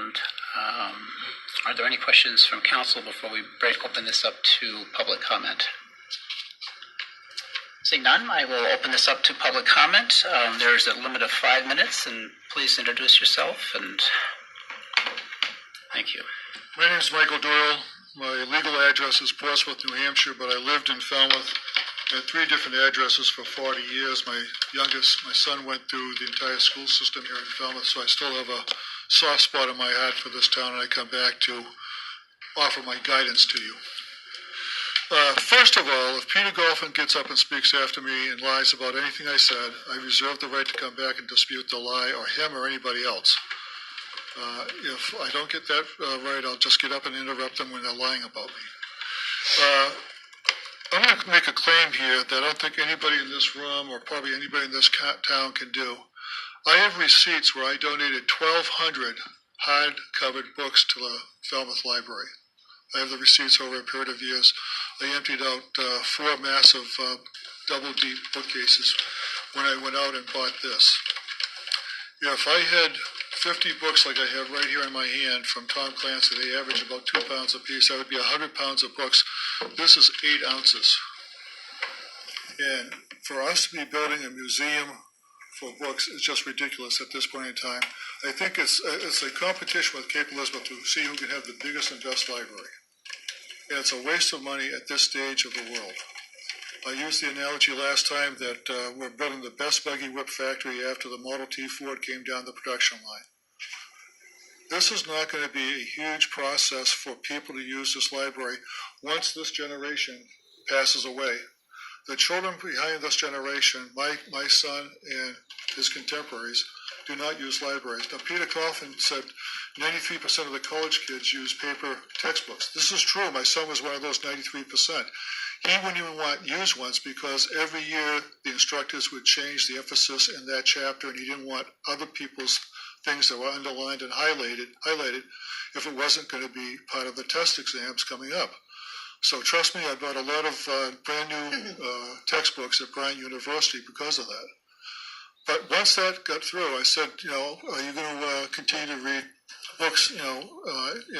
And are there any questions from council before we open this up to public comment? Seeing none, I will open this up to public comment. There's a limit of 5 minutes, and please introduce yourself. And thank you. My name is Michael Doyle. My legal address is Portsmouth, New Hampshire, but I lived in Falmouth at 3 different addresses for 40 years. My son went through the entire school system here in Falmouth, so I still have a soft spot in my heart for this town, and I come back to offer my guidance to you. First of all, if Peter Golphin gets up and speaks after me and lies about anything I said, I reserve the right to come back and dispute the lie, or him or anybody else. If I don't get that right, I'll just get up and interrupt them when they're lying about me. I'm going to make a claim here that I don't think anybody in this room, or probably anybody in this town, can do. I have receipts where I donated 1,200 hard-covered books to the Falmouth Library. I have the receipts over a period of years. I emptied out 4 massive double-deep bookcases when I went out and bought this. If I had 50 books like I have right here in my hand from Tom Clancy, they average about 2 pounds a piece. That would be 100 pounds of books. This is 8 ounces. And for us to be building a museum for books is just ridiculous at this point in time. I think it's a competition with Cape Elizabeth to see who can have the biggest and best library. And it's a waste of money at this stage of the world. I used the analogy last time that we're building the best buggy whip factory after the Model T Ford came down the production line. This is not going to be a huge process for people to use this library once this generation passes away. The children behind this generation, my son and his contemporaries, do not use libraries. Now, Peter Golphin said 93% of the college kids use paper textbooks. This is true. My son was one of those 93%. He wouldn't even want used ones because every year the instructors would change the emphasis in that chapter, and he didn't want other people's things that were underlined and highlighted if it wasn't going to be part of the test exams coming up. So trust me, I bought a lot of brand new textbooks at Bryant University because of that. But once that got through, I said, are you going to continue to read books, in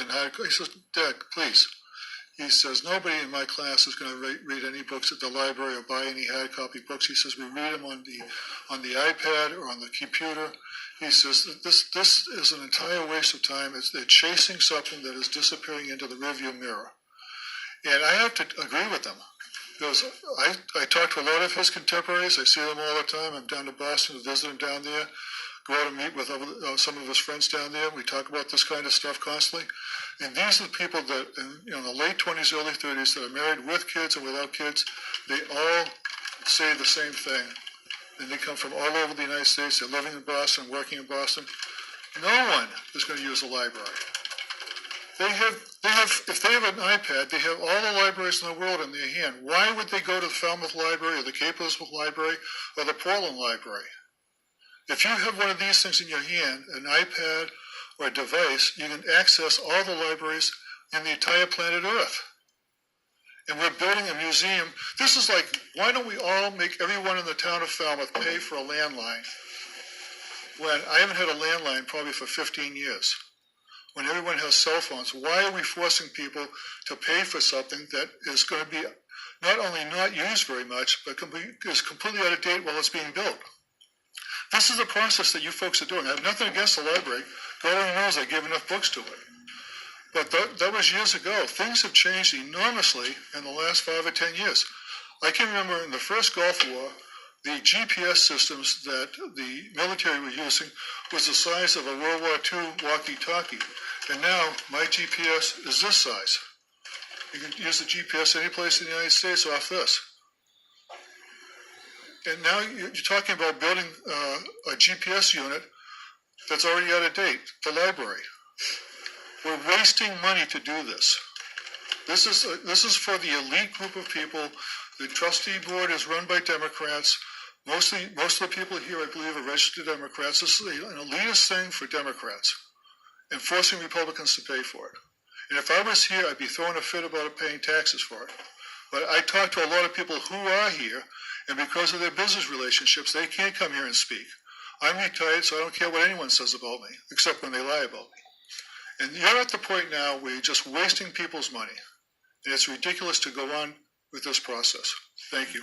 hard copy? He says, Dad, please. He says, nobody in my class is going to read any books at the library or buy any hard copy books. He says, we read them on the iPad or on the computer. He says, this is an entire waste of time. They're chasing something that is disappearing into the rearview mirror. And I have to agree with them. Because I talk to a lot of his contemporaries. I see them all the time. I'm down to Boston to visit him down there. Go out and meet with some of his friends down there. We talk about this kind of stuff constantly. And these are the people that, in the late 20s, early 30s, that are married with kids and without kids. They all say the same thing. And they come from all over the United States. They're living in Boston, working in Boston. No one is going to use a library. If they have an iPad, they have all the libraries in the world in their hand. Why would they go to the Falmouth Library or the Cape Elizabeth Library or the Portland Library? If you have one of these things in your hand, an iPad or a device, you can access all the libraries in the entire planet Earth. And we're building a museum. This is like, why don't we all make everyone in the town of Falmouth pay for a landline? When I haven't had a landline probably for 15 years. When everyone has cell phones, why are we forcing people to pay for something that is going to be not only not used very much, but is completely out of date while it's being built? This is a process that you folks are doing. I have nothing against the library. God only knows I gave enough books to it. But that was years ago. Things have changed enormously in the last 5 or 10 years. I can remember in the first Gulf War, the GPS systems that the military were using was the size of a World War II walkie-talkie. And now my GPS is this size. You can use the GPS any place in the United States off this. And now you're talking about building a GPS unit that's already out of date, the library. We're wasting money to do this. This is for the elite group of people. The trustee board is run by Democrats. Most of the people here, I believe, are registered Democrats. This is an elitist thing for Democrats and forcing Republicans to pay for it. And if I was here, I'd be throwing a fit about paying taxes for it. But I talk to a lot of people who are here, and because of their business relationships, they can't come here and speak. I'm retired, so I don't care what anyone says about me, except when they lie about me. And you're at the point now where you're just wasting people's money. And it's ridiculous to go on with this process. Thank you.